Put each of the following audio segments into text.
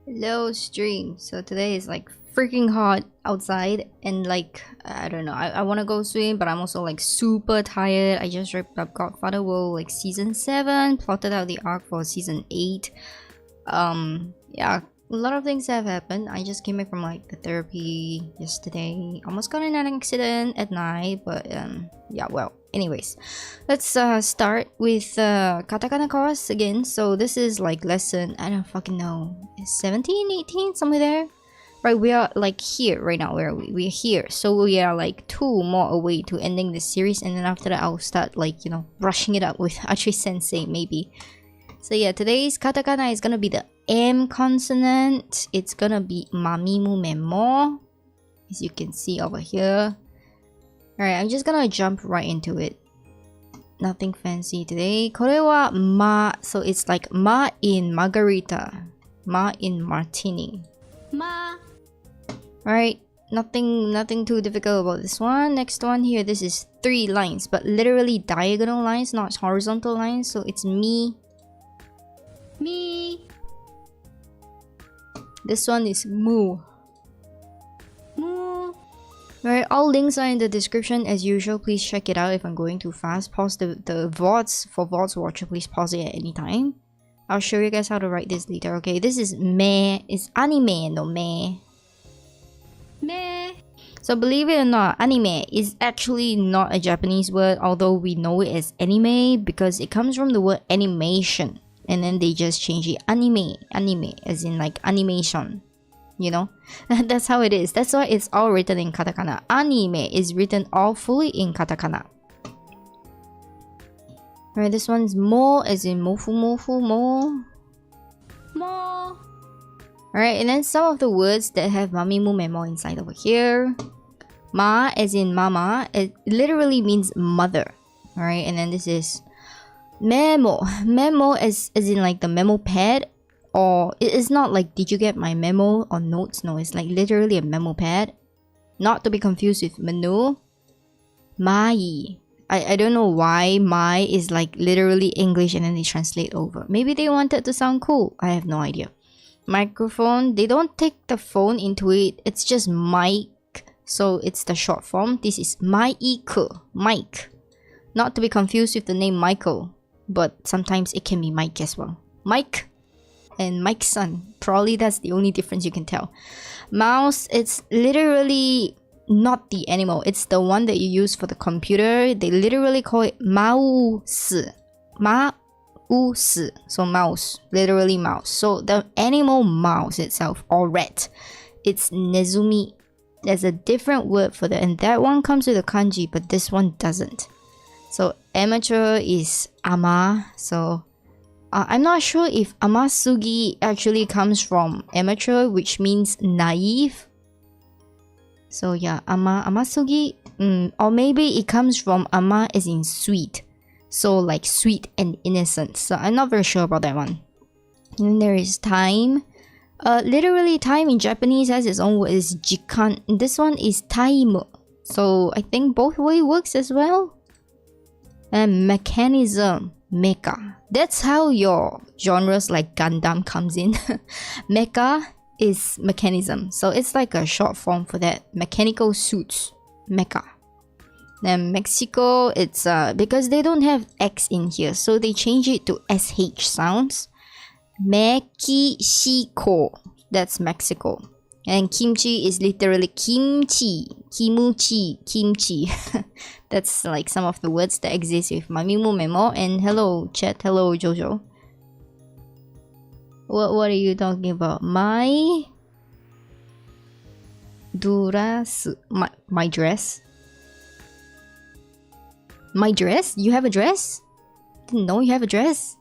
Hello stream. So today is like freaking hot outside and like I don't know, I want to go swim, but I'm also like super tired. I just wrapped up Godfather World like season 7, plotted out the arc for season 8. Yeah, a lot of things have happened. I just came back from like the therapy yesterday. Almost got in an accident at night, but yeah, well, anyways, let's start with Katakana course again. So this is like lesson, I don't fucking know, 17, 18, somewhere there. Right, we are like here right now. Where are we? We're here. So we are like 2 more away to ending the series, and then after that I'll start like, you know, brushing it up with Adri Sensei maybe. So yeah, today's katakana is gonna be the M consonant. It's gonna be Mamimu Memo, as you can see over here. Alright, I'm just gonna jump right into it. Nothing fancy today. これは ma, so it's like ma in margarita, ma in martini. Ma. Alright, nothing too difficult about this one. Next one here, this is 3 lines, but literally diagonal lines, not horizontal lines. So it's me. Me. This one is mu. Mu. Alright, all links are in the description as usual. Please check it out. If I'm going too fast, pause the VODs. For VODs watcher, please pause it at any time. I'll show you guys how to write this later. Okay, this is me. It's anime no me. Me. So believe it or not, anime is actually not a Japanese word, although we know it as anime because it comes from the word animation. And then they just change it anime, as in like animation. You know? That's how it is. That's why it's all written in katakana. Anime is written all fully in katakana. Alright, this one's mo as in mofu mofu mo. Mo. Alright, and then some of the words that have Mamimu Memo inside over here. Ma as in mama. It literally means mother. Alright, and then this is memo. Memo as in like the memo pad. Or it is not like did you get my memo or notes? No, it's like literally a memo pad. Not to be confused with menu. Mai. I don't know why mai is like literally English and then they translate over. Maybe they wanted to sound cool. I have no idea. Microphone. They don't take the phone into it. It's just mic. So it's the short form. This is mic. Mike. Not to be confused with the name Michael. But sometimes it can be Mike as well. Mike and Mike's son. Probably that's the only difference you can tell. Mouse, it's literally not the animal. It's the one that you use for the computer. They literally call it mouse. Mouse. So mouse. Literally mouse. So the animal mouse itself, or rat, it's nezumi. There's a different word for that. And that one comes with a kanji, but this one doesn't. So amateur is ama. So I'm not sure if amasugi actually comes from amateur, which means naive. So yeah, amasugi, or maybe it comes from ama as in sweet. So like sweet and innocent. So I'm not very sure about that one. And then there is time. Literally time in Japanese has its own word, is jikan. This one is time. So I think both way works as well. And mechanism, mecha. That's how your genres like Gundam comes in. Mecha is mechanism. So it's like a short form for that. Mechanical suits. Mecha. Then Mexico, it's because they don't have X in here. So they change it to SH sounds. Mexico. That's Mexico. And kimchi is literally kimchi. Kimuchi. Kimchi. That's like some of the words that exist with Mamimu Memo. And hello chat. Hello Jojo. What are you talking about? My dress. My dress? My dress? You have a dress? Didn't know you have a dress.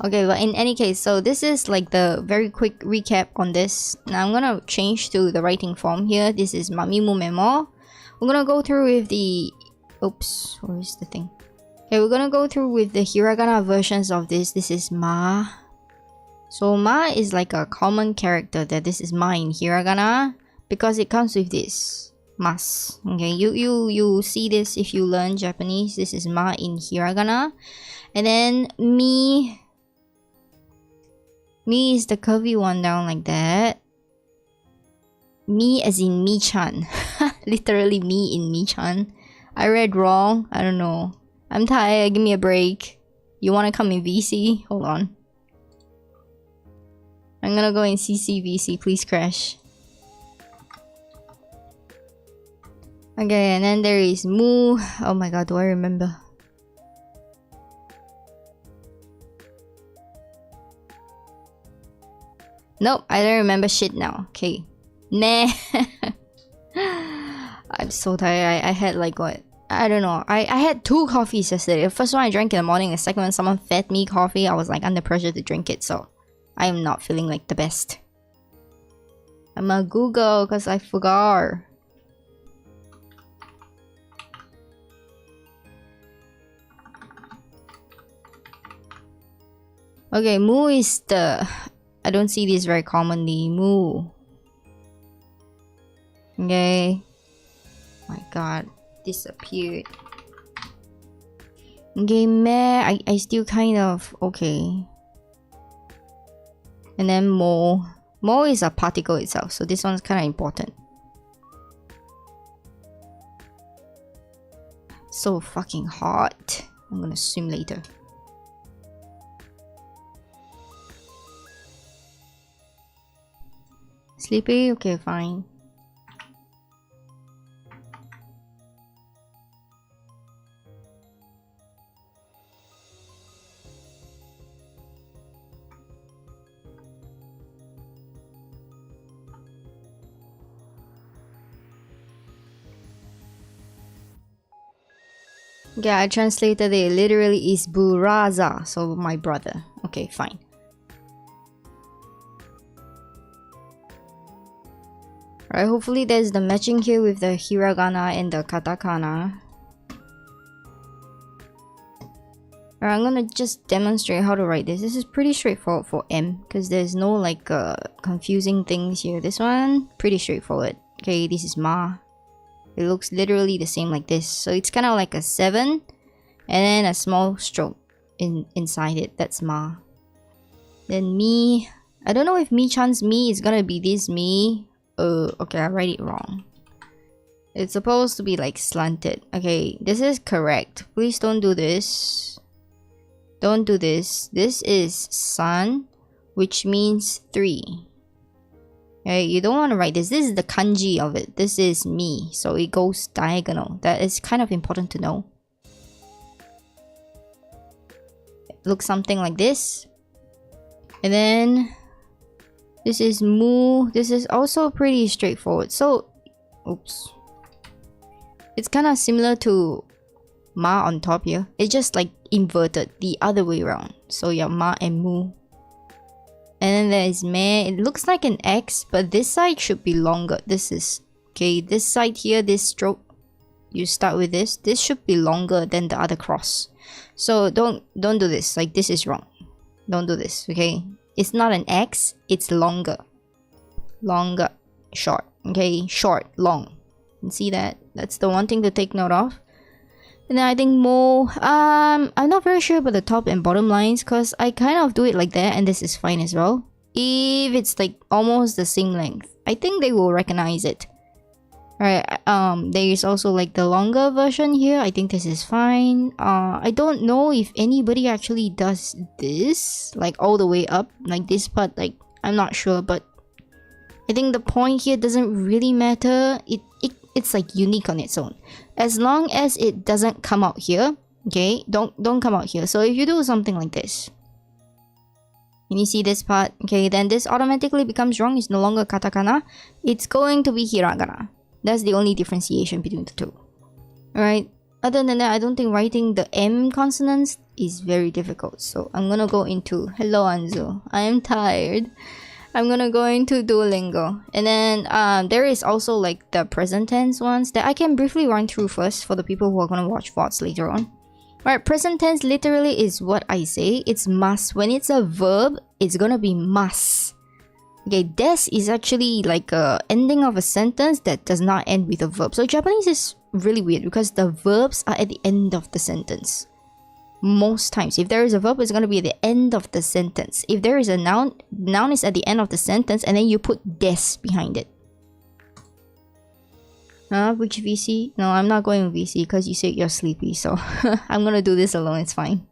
Okay, but in any case, so this is like the very quick recap on this. Now I'm gonna change to the writing form here. This is Mamimu Memo. We're gonna go through with the... Oops, where's the thing? Okay, we're gonna go through with the hiragana versions of this. This is ma. So ma is like a common character that this is ma in hiragana because it comes with this. Mas. Okay, you see this if you learn Japanese. This is ma in hiragana. And then mi is the curvy one down like that. Mi as in mi-chan. Literally me in mi-chan. I read wrong. I don't know. I'm tired. Give me a break. You want to come in VC? Hold on. I'm gonna go in CC VC. Please crash. Okay, and then there is mu. Oh my god, do I remember? Nope, I don't remember shit now. Okay. Nah. I'm so tired. I had like what? I don't know. I had 2 coffees yesterday. The first one I drank in the morning. The second one someone fed me coffee. I was like under pressure to drink it. So I am not feeling like the best. I'm a Google because I forgot. Okay, mu is the... I don't see this very commonly. Mu. Okay. My god. Disappeared. Okay, meh. I still kind of... Okay. And then mo. Mo is a particle itself. So this one's kind of important. So fucking hot. I'm gonna swim later. Sleepy? Okay, fine. Yeah, I translated it. Literally is buraza. So my brother. Okay, fine. Alright, hopefully there's the matching here with the hiragana and the katakana. Alright, I'm gonna just demonstrate how to write this. This is pretty straightforward for M because there's no like confusing things here. This one, pretty straightforward. Okay, this is ma. It looks literally the same like this. So it's kind of like a 7 and then a small stroke inside it. That's ma. Then mi. I don't know if mi-chan's mi is gonna be this mi. Okay, I write it wrong. It's supposed to be like slanted. Okay, this is correct. Please don't do this. Don't do this. This is san, which means 3. Okay, you don't want to write this. This is the kanji of it. This is mi, so it goes diagonal. That is kind of important to know. It looks something like this. And then this is mu. This is also pretty straightforward. So, oops. It's kind of similar to ma on top here. It's just like inverted the other way around. So yeah, ma and mu. And then there is me. It looks like an X, but this side should be longer. This is... Okay, this side here, this stroke. You start with this. This should be longer than the other cross. So don't do this. Like, this is wrong. Don't do this, okay? It's not an X, it's longer. Longer, short. Okay, short, long. You see that? That's the one thing to take note of. And then I think mo, I'm not very sure about the top and bottom lines because I kind of do it like that and this is fine as well. If it's like almost the same length, I think they will recognize it. Alright, there is also like the longer version here. I think this is fine. I don't know if anybody actually does this, like all the way up, like this part, like, I'm not sure, but I think the point here doesn't really matter. It's like unique on its own. As long as it doesn't come out here, okay? Don't come out here. So if you do something like this, and you see this part, okay, then this automatically becomes wrong. It's no longer katakana. It's going to be hiragana. That's the only differentiation between the two. Alright, other than that, I don't think writing the M consonants is very difficult. So I'm gonna go into... Hello, Anzu. I am tired. I'm gonna go into Duolingo. And then there is also like the present tense ones that I can briefly run through first for the people who are gonna watch VODs later on. Alright, present tense literally is what I say. It's must. When it's a verb, it's gonna be must. Okay, des is actually like a ending of a sentence that does not end with a verb. So Japanese is really weird because the verbs are at the end of the sentence. Most times, if there is a verb, it's going to be at the end of the sentence. If there is a noun is at the end of the sentence, and then you put des behind it. Which VC? No, I'm not going VC because you said you're sleepy, so I'm gonna do this alone, it's fine.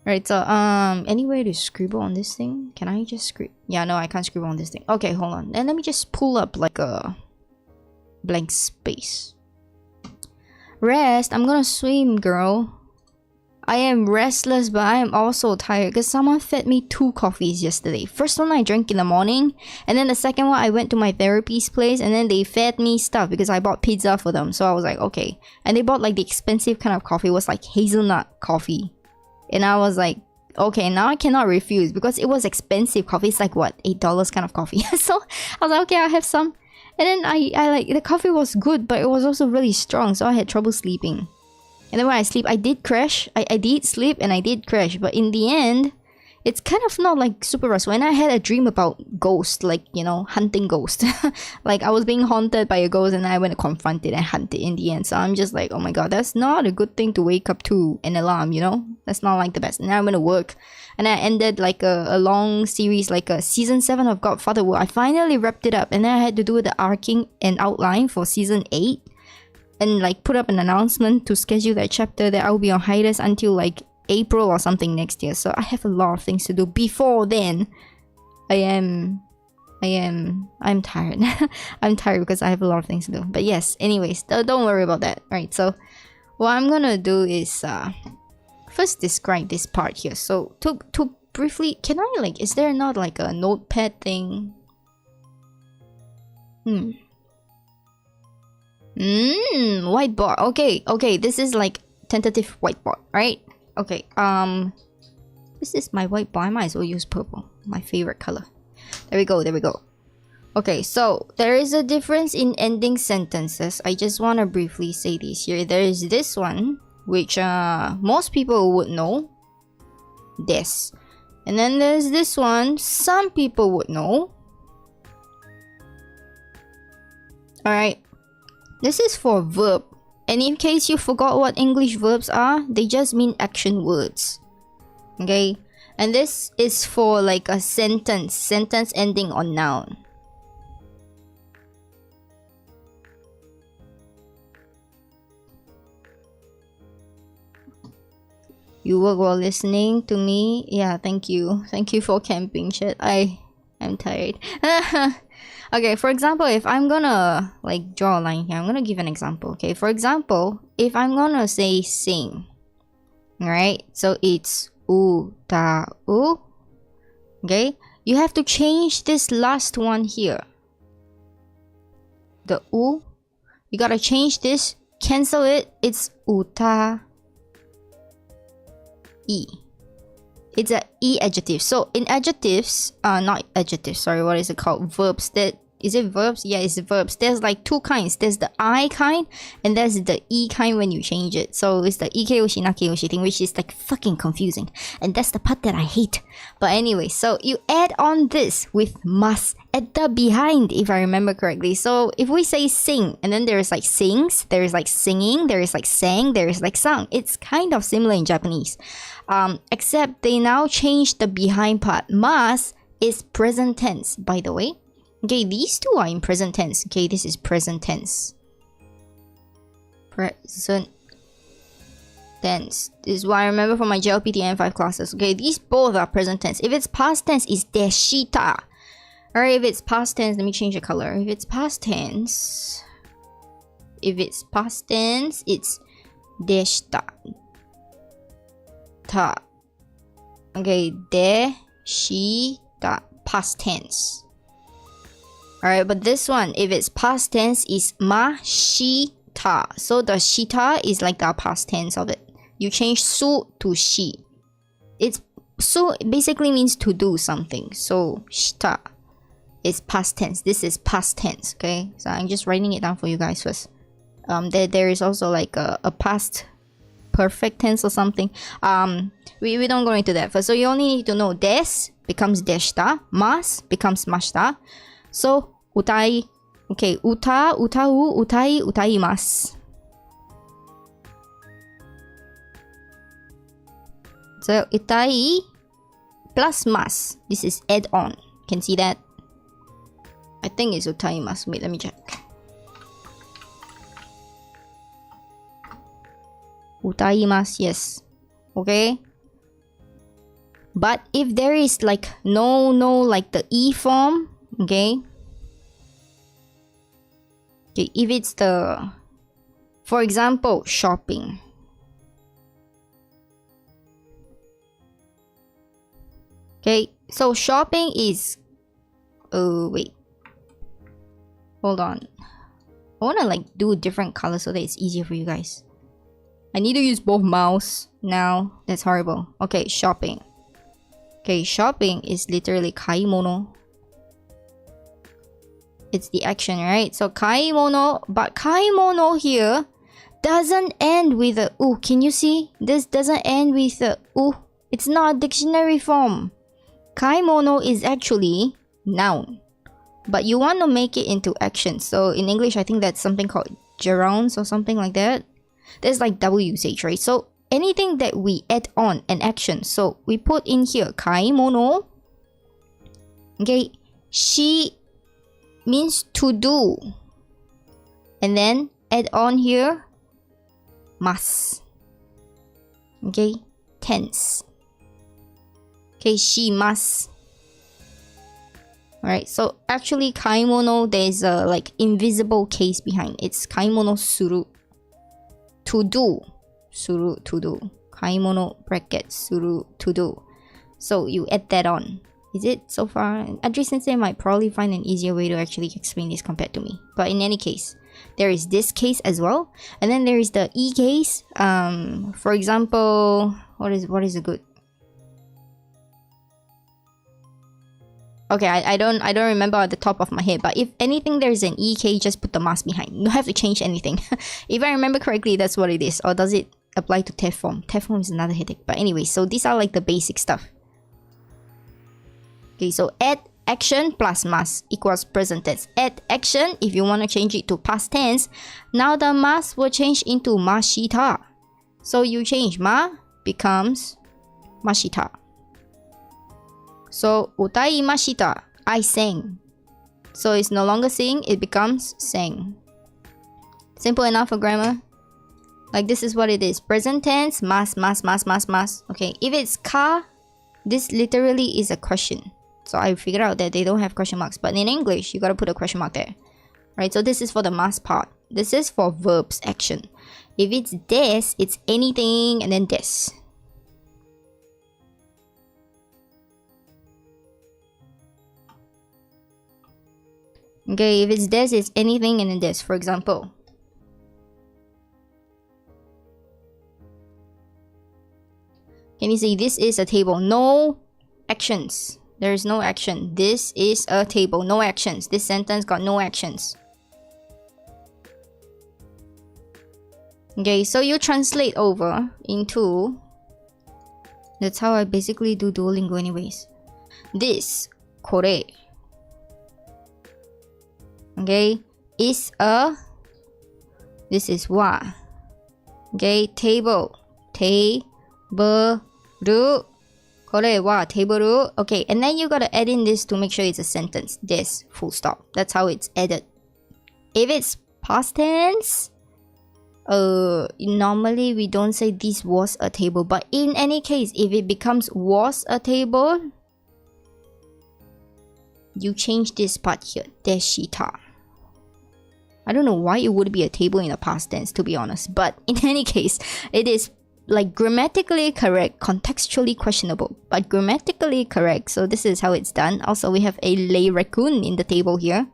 Right, so any way to scribble on this thing? Can I just scribble? Yeah, no, I can't scribble on this thing. Okay, hold on. Then let me just pull up like a blank space. Rest, I'm gonna swim, girl. I am restless, but I am also tired because someone fed me 2 coffees yesterday. First one I drank in the morning, and then the second one I went to my therapist's place, and then they fed me stuff because I bought pizza for them. So I was like, okay. And they bought like the expensive kind of coffee. It was like hazelnut coffee. And I was like, okay, now I cannot refuse because it was expensive coffee. It's like what, $8 kind of coffee. So I was like, okay, I'll have some. And then I like, the coffee was good, but it was also really strong. So I had trouble sleeping. And then when I sleep, I did crash. I did sleep and I did crash. But in the end, it's kind of not like super restful. And I had a dream about ghosts, like, you know, hunting ghosts. Like I was being haunted by a ghost and I went to confront it and hunt it in the end. So I'm just like, oh my god, that's not a good thing to wake up to an alarm, you know? That's not like the best. And then I went to work. And I ended like a long series, like a season 7 of Godfather World. I finally wrapped it up. And then I had to do the arcing and outline for season 8. And like put up an announcement to schedule that chapter that I will be on hiatus until like April or something next year. So I have a lot of things to do before then. I'm tired. I'm tired because I have a lot of things to do. But yes, anyways, don't worry about that. Right, so what I'm gonna do is first describe this part here. So to briefly, can I like, is there not like a notepad thing? Whiteboard. Okay, this is like tentative whiteboard, right? Okay, this is my whiteboard. I might as well use purple, my favorite color. There we go. Okay, so there is a difference in ending sentences. I just want to briefly say this here. There is this one, which most people would know, this. And then there's this one, some people would know. Alright. This is for verb, and in case you forgot what English verbs are, they just mean action words. Okay? And this is for like a sentence ending on noun. You work while listening to me? Yeah, thank you. Thank you for camping, shit. I'm tired. Okay, for example, if I'm gonna like draw a line here, I'm gonna give an example. Okay, for example, if I'm gonna say sing, right? So it's u ta u. Okay, you have to change this last one here. The u, you gotta change this, cancel it. It's u ta e. It's a e adjective. So in adjectives, not adjectives, sorry, what is it called? Verbs. Is it verbs? Yeah, it's verbs. There's like 2 kinds. There's the I kind and there's the E kind when you change it. So it's the ikeyoshi, nakeyoshi thing, which is like fucking confusing. And that's the part that I hate. But anyway, so you add on this with must at the behind, if I remember correctly. So if we say sing, and then there's like sings, there's like singing, there is like sang, there is like sung. It's kind of similar in Japanese. Except they now changed the behind part. Must is present tense, by the way. Okay, these two are in present tense. Okay, this is present tense. Present tense. This is what I remember from my JLPT N5 classes. Okay, these both are present tense. If it's past tense, it's deshita. Alright, if it's past tense, let me change the color. If it's past tense, it's deshita. Ta. Okay, deshita. Past tense. Alright, but this one, if it's past tense, is ma-shi-ta. So the shita is like the past tense of it. You change su to shi. It's su basically means to do something. So shita is past tense. This is past tense, okay? So I'm just writing it down for you guys first. There is also like a past perfect tense or something. We don't go into that first. So you only need to know des becomes deshita, mas becomes mashita. So utai, okay, uta, utau, utai, utaimasu. So utai plus mas. This is add on. Can see that? I think it's utaimasu. Wait, let me check. Utaimasu, yes. Okay. But if there is like no like the E form, okay. Okay, if it's the, for example, shopping. Okay, so shopping is, oh wait, hold on. I wanna like do different colors so that it's easier for you guys. I need to use both mouse now. That's horrible. Okay, shopping. Okay, shopping is literally kaimono. It's the action, right? So kaimono, but kaimono here doesn't end with a u. Can you see? This doesn't end with a u. It's not a dictionary form. Kaimono is actually noun, but you want to make it into action. So in English, I think that's something called gerunds or something like that. There's like double usage, right? So anything that we add on an action. So we put in here kaimono. Okay, she means to do, and then add on here mas. Okay, tense. Okay, she must. Alright, so actually kaimono, there's a like invisible case behind. It's kaimono suru. To do. Suru, to do. Kaimono bracket suru, to do. So you add that on. Is it so far? Adri Sensei might probably find an easier way to actually explain this compared to me. But in any case, there is this case as well. And then there is the E case. For example, what is a good? Okay, I don't remember at the top of my head, but if anything there's an EK, just put the mask behind. You don't have to change anything. If I remember correctly, that's what it is. Or does it apply to TEF form? TEF form is another headache. But anyway, so these are like the basic stuff. Okay, so add action plus mask equals present tense. Add action, if you want to change it to past tense, now the mask will change into mashita. So you change ma becomes mashita. So, utaimashita, I sang. So it's no longer sing, it becomes sang. Simple enough for grammar. Like this is what it is. Present tense, mas. Okay, if it's ka, this literally is a question. So I figured out that they don't have question marks. But in English, you gotta put a question mark there. Right, so this is for the mas part. This is for verbs, action. If it's des, it's anything and then des. Okay, if it's des, it's anything and then des. For example, can you say this is a table? No actions. There is no action. This is a table. No actions. This sentence got no actions. Okay, so you translate over into... That's how I basically do Duolingo anyways. This, kore. Okay, is a, this is wa. Okay, table, table, kore wa table. Okay, and then you gotta add in this to make sure it's a sentence. This, full stop. That's how it's added. If it's past tense, normally we don't say this was a table, but in any case, if it becomes was a table, you change this part here, deshita. I don't know why it would be a table in the past tense, to be honest, but in any case, it is like grammatically correct, contextually questionable, but grammatically correct. So this is how it's done. Also, we have a lay raccoon in the table here,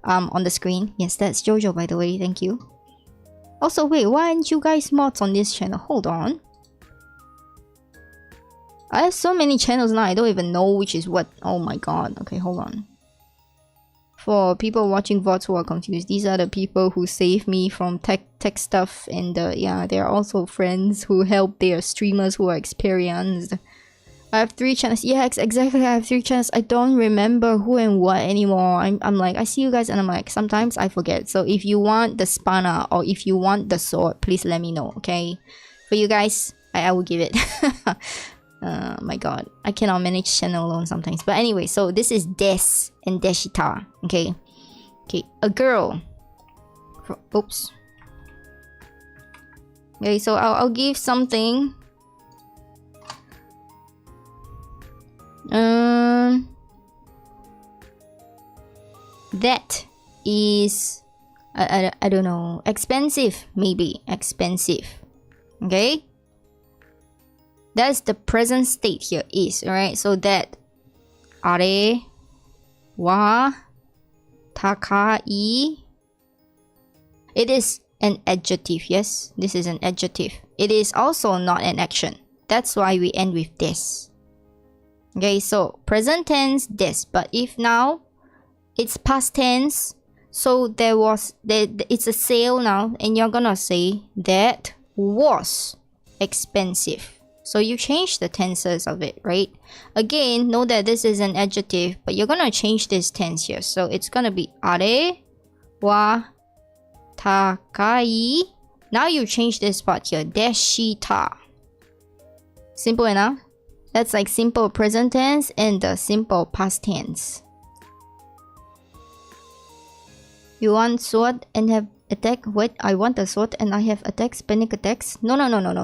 on the screen. Yes, that's Jojo, by the way. Thank you. Also, wait, why aren't you guys mods on this channel? Hold on. I have so many channels now, I don't even know which is what. Oh my god. Okay, hold on. For people watching VODs who are confused, these are the people who save me from tech stuff, and yeah, they're also friends who help their streamers who are experienced. I have 3 channels. Yeah, exactly. I have 3 channels. I don't remember who and what anymore. I'm like, I see you guys, and I'm like, sometimes I forget. So if you want the spanner or if you want the sword, please let me know, okay? For you guys, I will give it. My god, I cannot manage channel alone sometimes. But anyway, so this is Des and Deshita. Okay, a girl. Oops. Okay, so I'll give something. That is I don't know, expensive, maybe expensive. Okay, that's the present state here is, alright? So that are wa takai, it is an adjective. Yes, this is an adjective. It is also not an action. That's why we end with this. Okay, so present tense this, but if now it's past tense, so it's a sale now, and you're gonna say that was expensive. So you change the tenses of it, right? Again, know that this is an adjective, but you're gonna change this tense here. So it's gonna be are wa takai. Now you change this part here, deshita. Simple enough. That's like simple present tense and the simple past tense. You want sword and have attack? What? I want a sword and I have attacks, panic attacks? No,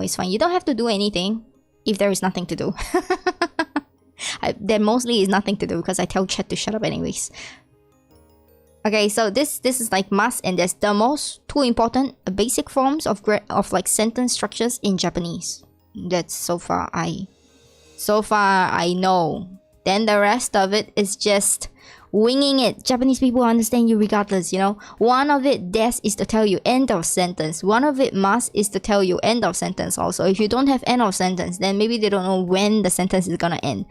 it's fine. You don't have to do anything if there is nothing to do. There mostly is nothing to do because I tell chat to shut up anyways. Okay, so this is like must, and there's the most 2 important basic forms of like sentence structures in Japanese. That's so far I know. Then the rest of it is just winging it. Japanese people understand you regardless, you know. One of it, des, is to tell you end of sentence. One of it, must, is to tell you end of sentence also. If you don't have end of sentence, then maybe they don't know when the sentence is gonna end.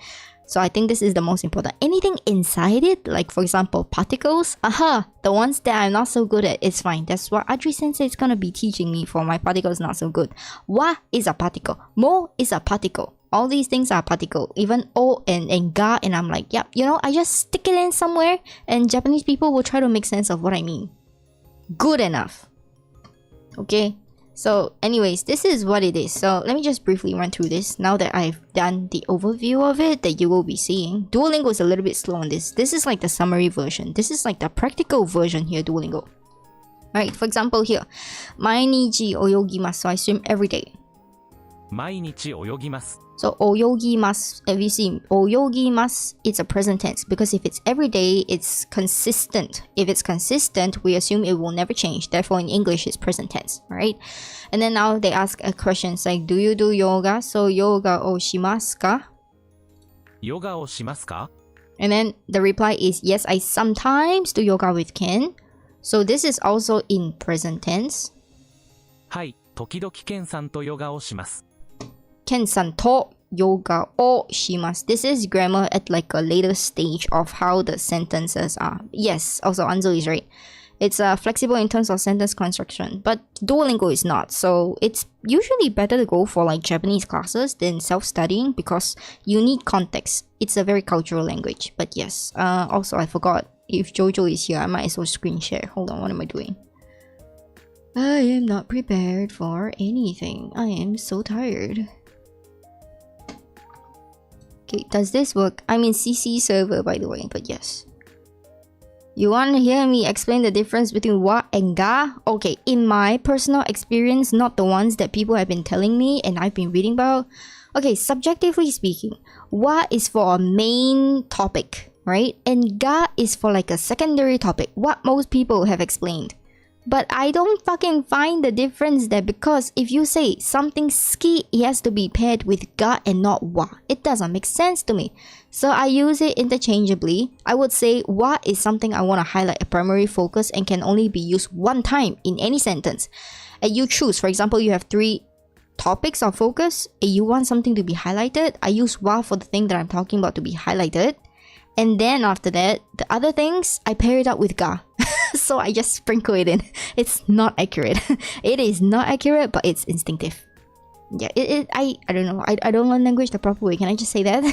So I think this is the most important. Anything inside it, like for example particles, the ones that I'm not so good at, it's fine. That's what Adri Sensei is gonna be teaching me for my particles not so good. Wa is a particle. Mo is a particle. All these things are particle. Even o and ga, and I'm like, yep, you know, I just stick it in somewhere and Japanese people will try to make sense of what I mean. Good enough. Okay, so anyways, this is what it is. So let me just briefly run through this now that I've done the overview of it that you will be seeing. Duolingo is a little bit slow on this. This is like the summary version. This is like the practical version here, Duolingo. Alright, for example here, mainichi oyogimasu. So I swim every day. Mainichi oyogimasu. So oyogimasu, if you see oyogimasu, it's a present tense because if it's every day, it's consistent. If it's consistent, we assume it will never change. Therefore, in English, it's present tense, right? And then now they ask a question like, do you do yoga? So yoga o shimasu ka? Yoga o shimasu ka? And then the reply is, yes, I sometimes do yoga with Ken. So this is also in present tense. はい、時々ケンさんとヨガをします。Ken-san to yoga o shimasu. This is grammar at like a later stage of how the sentences are. Yes, also Anzo is right. It's flexible in terms of sentence construction, but Duolingo is not. So it's usually better to go for like Japanese classes than self-studying because you need context. It's a very cultural language. But yes, also I forgot, if Jojo is here, I might as well screen share. Hold on, what am I doing? I am not prepared for anything. I am so tired. Okay, does this work? I'm in CC server, by the way, but yes. You want to hear me explain the difference between wa and ga? Okay, in my personal experience, not the ones that people have been telling me and I've been reading about. Okay, subjectively speaking, wa is for a main topic, right? And ga is for like a secondary topic, what most people have explained. But I don't fucking find the difference there because if you say something ski, it has to be paired with ga and not wa. It doesn't make sense to me. So I use it interchangeably. I would say wa is something I want to highlight a primary focus and can only be used one time in any sentence. And you choose, for example, you have 3 topics of focus and you want something to be highlighted. I use wa for the thing that I'm talking about to be highlighted. And then after that, the other things, I pair it up with ga. So I just sprinkle it in. It's not accurate. It is not accurate, but it's instinctive. Yeah, I don't know. I don't learn language the proper way. Can I just say that?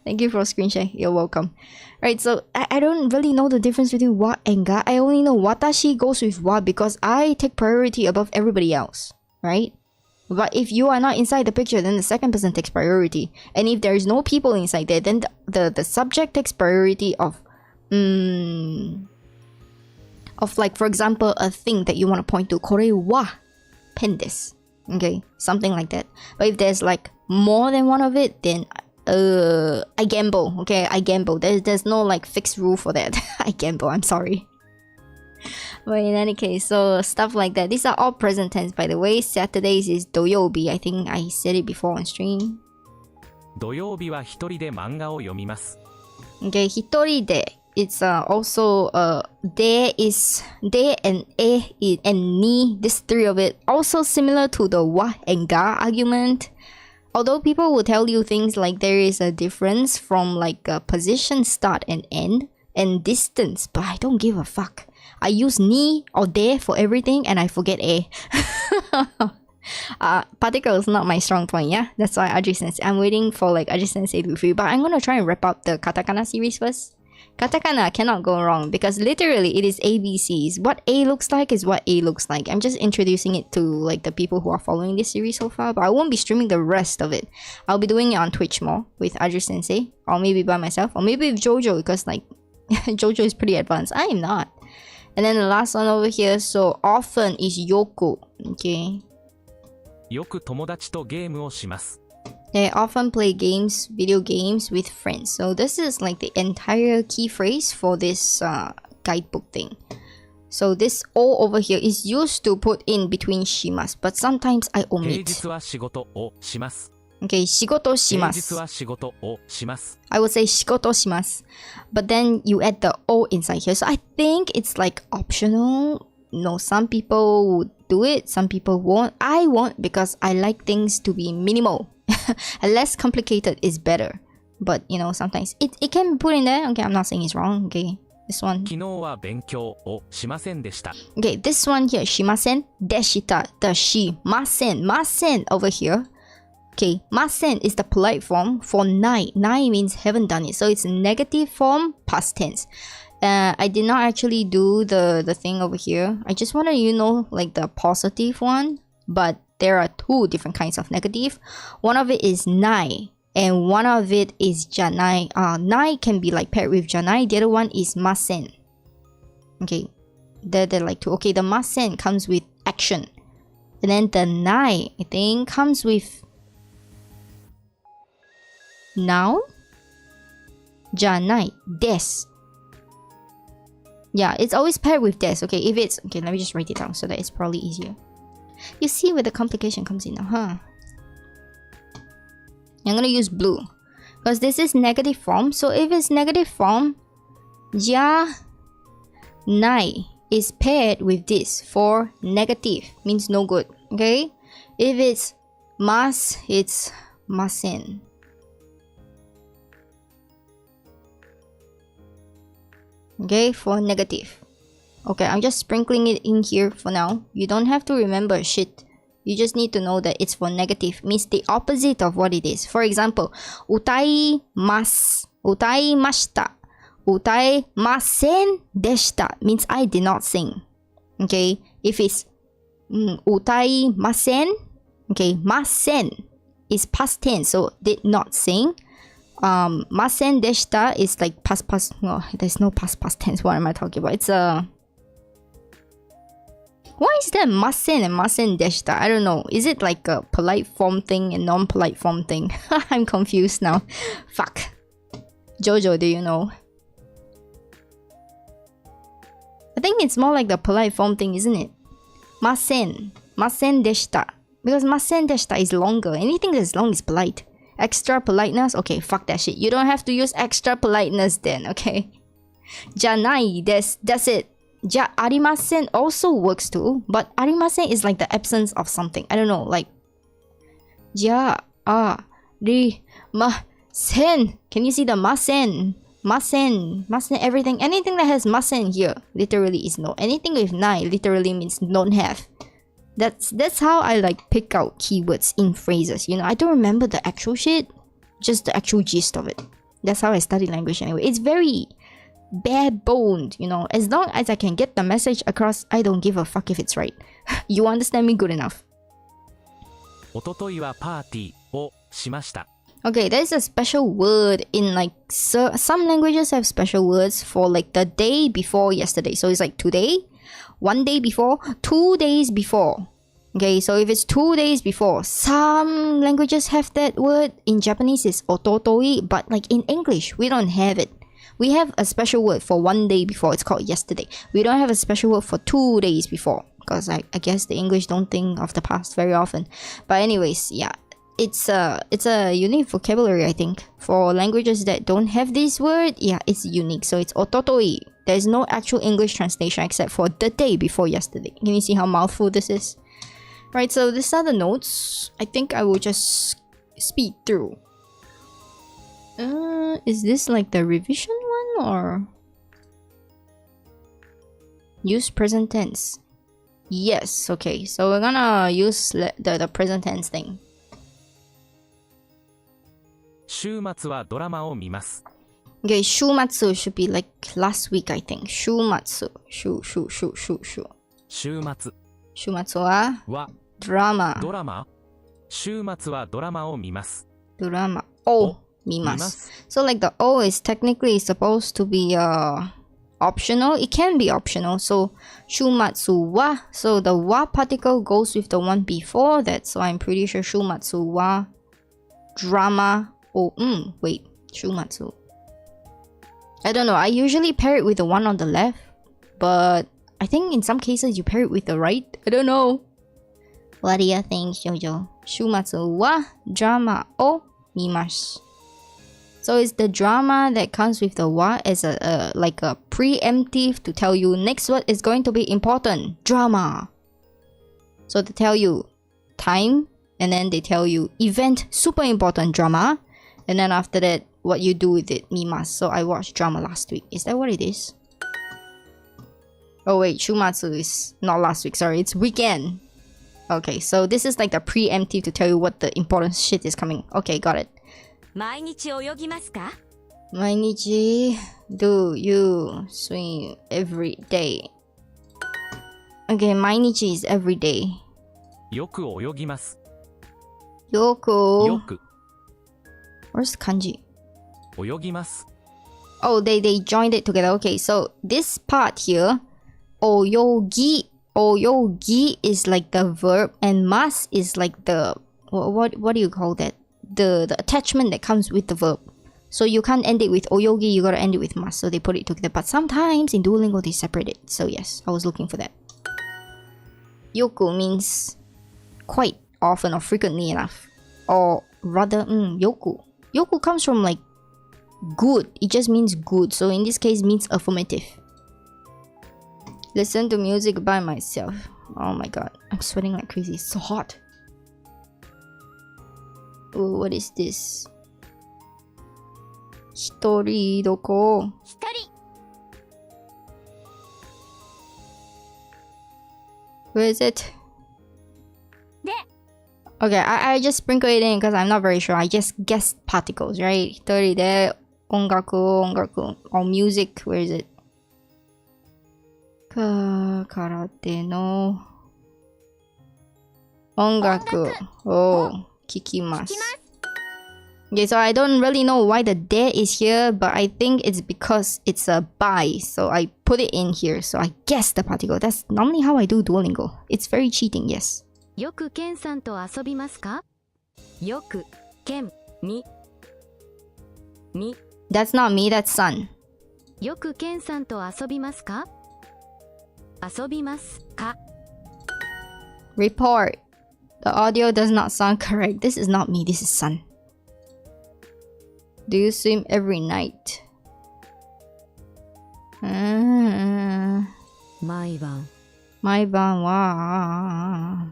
Thank you for screen share. You're welcome. Right, so I don't really know the difference between wa and ga. I only know watashi goes with wa because I take priority above everybody else. Right? But if you are not inside the picture, then the second person takes priority. And if there is no people inside there, then the subject takes priority of like, for example, a thing that you want to point to. Kore wa pen desu. Okay, something like that. But if there's like more than one of it, then I gamble. Okay, I gamble. There's no like fixed rule for that. I gamble. I'm sorry. But in any case, so stuff like that. These are all present tense, by the way. Saturdays is doyobi. I think I said it before on stream. 土曜日は一人で漫画を読みます。 Okay, hitori de. It's also de is de and e and ni. This three of it also similar to the wa and ga argument. Although people will tell you things like there is a difference from like a position start and end and distance, but I don't give a fuck. I use ni or de for everything and I forget e. Particle is not my strong point, yeah? That's why Adri Sensei. I'm waiting for like Adri Sensei to review, but I'm gonna try and wrap up the Katakana series first. Katakana cannot go wrong because literally it is ABCs. What A looks like is what A looks like. I'm just introducing it to like the people who are following this series so far, but I won't be streaming the rest of it. I'll be doing it on Twitch more with Adri Sensei, or maybe by myself, or maybe with Jojo because like Jojo is pretty advanced. I am not. And then the last one over here, so often is yoku. Okay. よく友達とゲームをします。 They often play games, video games with friends. So this is like the entire key phrase for this guidebook thing. So this O over here is used to put in between shimas, but sometimes I 平 omit. 日は仕事をします。 Okay, 仕事しま平日す. は仕事をします。 I would say 仕事します. But then you add the O inside here. So I think it's like optional. No, some people would do it, some people won't. I won't because I like things to be minimal. Less complicated is better. But you know, sometimes it can be put in there. Okay, I'm not saying it's wrong. Okay, this one. 昨日は勉強をしませんでした。 Okay, this one here, しません deshita. The しません masen over here. Okay, masen is the polite form for nai. Nai means haven't done it. So it's negative form, past tense. I did not actually do the thing over here. I just wanted you know like the positive one. But there are two different kinds of negative. One of it is nai. And one of it is janai. Nai can be like paired with janai. The other one is masen. Okay. They're like two. Okay, the masen comes with action. And then the nai, I think, comes with noun. Janai. Des. Yeah, it's always paired with des. Okay, if it's... Okay, let me just write it down so that it's probably easier. You see where the complication comes in now, huh? I'm gonna use blue. Because this is negative form. So if it's negative form, ja, nai is paired with this for negative. Means no good. Okay? If it's mas, it's masen. Okay, for negative. Okay, I'm just sprinkling it in here for now. You don't have to remember shit. You just need to know that it's for negative. Means the opposite of what it is. For example, utai mas, utai mashita, utai masen deshita means I did not sing. Okay, if it's utai masen, okay, masen is past tense, so did not sing. Masen deshita is like past. No, there's no past tense. What am I talking about? It's a. Why is there masen and masen deshita? I don't know. Is it like a polite form thing and non-polite form thing? I'm confused now. Fuck. Jojo, do you know? I think it's more like the polite form thing, isn't it? Masen deshita. Because masen deshita is longer. Anything that's long is polite. Extra politeness? Okay, fuck that shit. You don't have to use extra politeness then, okay? Janai desu. That's it. Ja arimasen also works too, but arimasen is like the absence of something. I don't know, like ja arimasen. Can you see the masen? Mustn't. Mustn't everything. Anything that has mustn't here literally is no. Anything with nai literally means don't have. That's how I like pick out keywords in phrases. You know, I don't remember the actual shit, just the actual gist of it. That's how I study language anyway. It's very bare-boned, you know. As long as I can get the message across, I don't give a fuck if it's right. You understand me good enough. おとといはパーティーをしました。 Okay, there's a special word in like some languages have special words for like the day before yesterday. So it's like today, 1 day before, 2 days before. Okay, so if it's 2 days before, some languages have that word. In Japanese, it's ototoi, but like in English, we don't have it. We have a special word for 1 day before. It's called yesterday. We don't have a special word for 2 days before because I guess the English don't think of the past very often. But anyways, yeah. It's a unique vocabulary, I think. For languages that don't have this word, yeah, it's unique. So it's ototoi. There's no actual English translation except for the day before yesterday. Can you see how mouthful this is? Right, so these are the notes. I think I will just speed through. Is this like the revision one or? Use present tense. Yes, okay. So we're gonna use the present tense thing. 週末はドラマを見ます。 Okay, shumatsu should be like last week, I think. Shumatsu. Shu. 週末 Shumatsu wa は drama. ドラマ。週末はドラマを見ます。 Drama. O. Mimasu. So like the O is technically supposed to be optional. It can be optional. So shumatsu wa. So the wa particle goes with the one before that. So I'm pretty sure shumatsu wa drama. Oh, wait. Shumatsu. I don't know. I usually pair it with the one on the left. But I think in some cases you pair it with the right. I don't know. What do you think, Shoujo? Shumatsu wa drama o mimasu. So it's the drama that comes with the wa as a like a preemptive to tell you next word is going to be important. Drama. So they tell you time, and then they tell you event, super important drama, and then after that what you do with it, mimasu. So I watched drama last week. Is that what it is? Oh wait, shumatsu is not last week, sorry, it's weekend. Okay, so this is like the preemptive to tell you what the important shit is coming. Okay, got it. 毎日泳ぎますか? 毎日 do you swim every day? Okay, 毎日 is every day. よく泳ぎます。 Yoku. よく Where's the kanji? 泳ぎます。 Oh, they joined it together. Okay, so this part here, oyogi. Oyogi is like the verb, and mas is like the what do you call that? The attachment that comes with the verb. So you can't end it with oyogi, you gotta end it with mas. So they put it together. But sometimes in Duolingo they separate it. So yes, I was looking for that. Yoku means quite often or frequently enough. Or rather, yoku. Yoku comes from like good. It just means good. So in this case means affirmative. Listen to music by myself. Oh my god, I'm sweating like crazy. It's so hot. Oh, what is this? Hitori doko? 一人 Where is it? で Okay, I just sprinkle it in because I'm not very sure. I just guessed particles, right? Hitori de ongaku. Or music, where is it? Karate no ongaku. Oh, kikimasu. Okay, so I don't really know why the de is here, but I think it's because it's a by, so I put it in here. So I guess the particle. That's normally how I do Duolingo. It's very cheating, yes. よくケンさんと遊びますか? よくケンみ That's not me, that's Sun. よくケンさんと遊びますか? 遊びますか? Report. The audio does not sound correct. This is not me, this is Sun. Do you swim every night? 毎晩 My ban wa.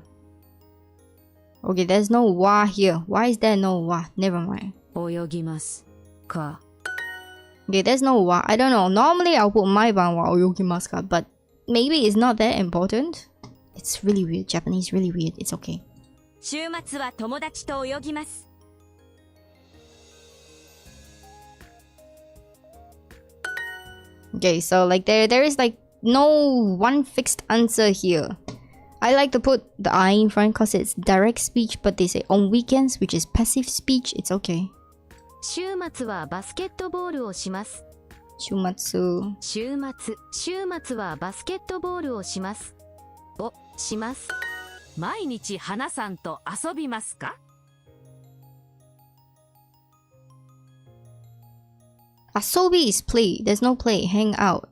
Okay, there's no wa here. Why is there no wa? Never mind. 泳ぎますか? Okay, there's no wa. I don't know. Normally I'll put maiban wa oyogimasu, but maybe it's not that important. It's really weird. Japanese really weird. It's okay. 週末は友達と泳ぎます。 Okay, so like there is like no one fixed answer here. I like to put the I in front because it's direct speech, but they say on weekends, which is passive speech. It's okay. 週末はバスケットボールをします。 Shumatsu. 週末はバスケットボールをします。します。毎日花さんと遊びますか？ Asobi is play. There's no play. Hang out.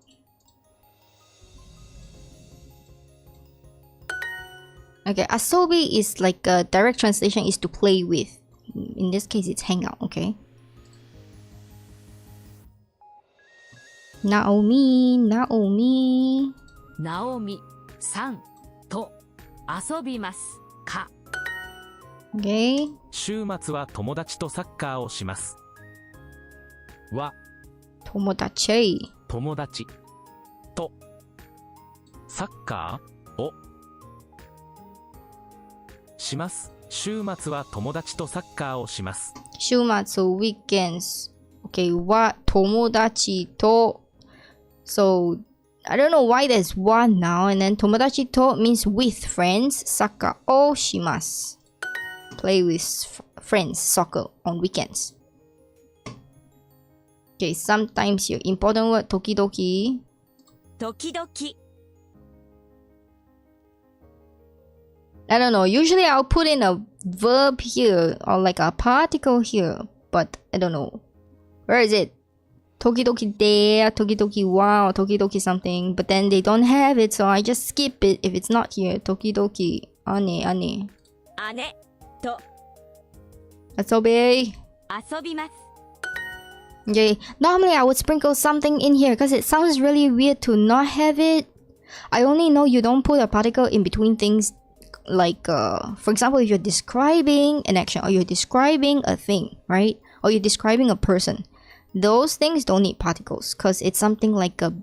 Okay, asobi is like a direct translation is to play with. In this case, it's hang out, okay? Naomi. ナオミさんと遊びますか？ Okay. 週末は友達とサッカーをします。は Tomodachi. 友達とサッカーをします。週末は友達とサッカーをします。 Shumatsu weekends. Okay, wa tomodachi to. So I don't know why there's wa now, and then tomodachi to means with friends. Saka o shimasu. Play with friends, soccer on weekends. Okay, sometimes your important word tokidoki. 時々 I don't know. Usually I'll put in a verb here or like a particle here, but I don't know. Where is it? Tokidoki de, tokidoki wa, or tokidoki something, but then they don't have it, so I just skip it if it's not here. Tokidoki, ane. 姉と Asobi. 遊びます。 Okay, normally I would sprinkle something in here because it sounds really weird to not have it. I only know you don't put a particle in between things like, for example, if you're describing an action or you're describing a thing, right? Or you're describing a person. Those things don't need particles because it's something like a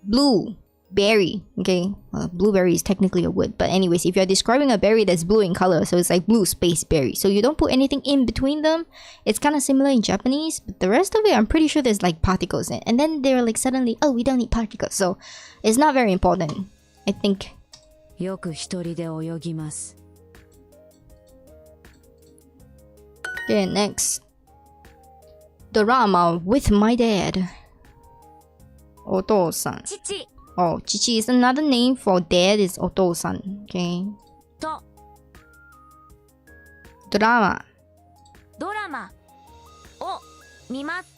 blueberry, okay? Blueberry is technically a word, but anyways, if you're describing a berry that's blue in color, so it's like blue space berry. So you don't put anything in between them. It's kind of similar in Japanese, but the rest of it, I'm pretty sure there's like particles in it. And then they're like suddenly, oh, we don't need particles. So it's not very important, I think. よく一人で泳ぎます。 Okay, next. Drama with my dad. Oto-san. 父 Oh, chichi is another name for dad is Oto-san. Okay. と Drama. ドラマを見ます。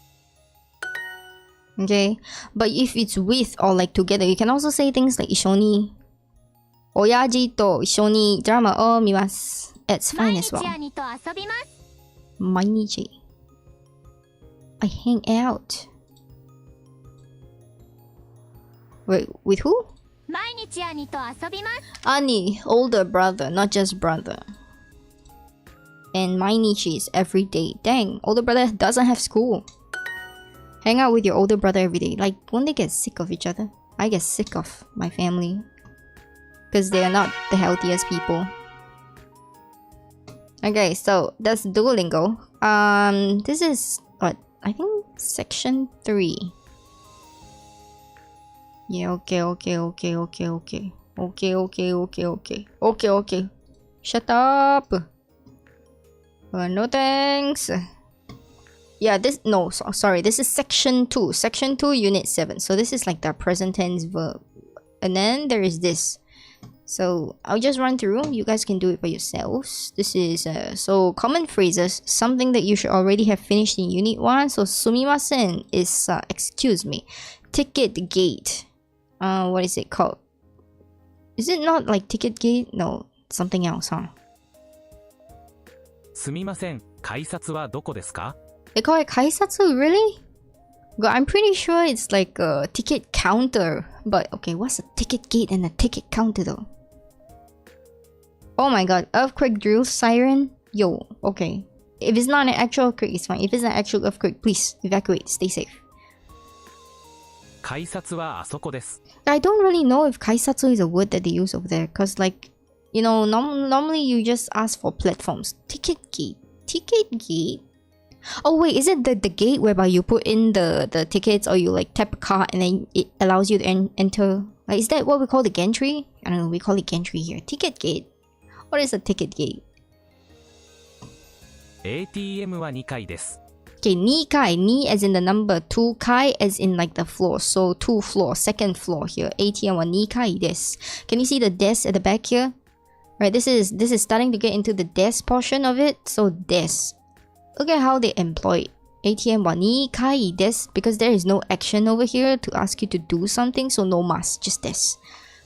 Okay. But if it's with or like together, you can also say things like 一緒に Oyaji to 一緒に drama を見ます. It's fine 毎 as 日 well. 兄と遊びます。 Mainichi. I hang out. Wait, with who? 毎日兄と遊びます。 Ani, older brother, not just brother. And Mainichi is every day. Dang, older brother doesn't have school. Hang out with your older brother every day. Like, won't they get sick of each other? I get sick of my family. Because they are not the healthiest people. Okay, so that's Duolingo. This is what? I think section 3. Yeah, okay. Okay. Shut up. No thanks. Yeah, sorry. This is section 2. Section 2, unit 7. So this is like the present tense verb. And then there is this. So I'll just run through. You guys can do it by yourselves. This is so common phrases, something that you should already have finished in unit 1. So sumimasen is excuse me. Ticket gate. What is it called? Is it not like ticket gate? No, something else, huh? すみません、改札はどこですか？ They call it kaisatsu, really? But I'm pretty sure it's like a ticket counter. But okay, what's a ticket gate and a ticket counter though? Oh my god, earthquake drill siren? Yo, okay. If it's not an actual earthquake, it's fine. If it's an actual earthquake, please evacuate, stay safe. 改札はあそこです。I don't really know if kaisatsu is a word that they use over there, because like, you know, normally you just ask for platforms. Ticket gate. Ticket gate? Oh wait, is it the gate whereby you put in the tickets, or you like tap a card and then it allows you to enter? Like, is that what we call the gantry? I don't know, we call it gantry here. Ticket gate. What is a ticket gate? ATM は2階です。Okay, 2階, ni as in the number, 2階 as in like the floor. So 2 floor, second floor here. ATM は2階です. Can you see the desk at the back here? Right, this is starting to get into the desk portion of it. So desk. Look at how they employ it. ATM は2階です because there is no action over here to ask you to do something, so no must, just this.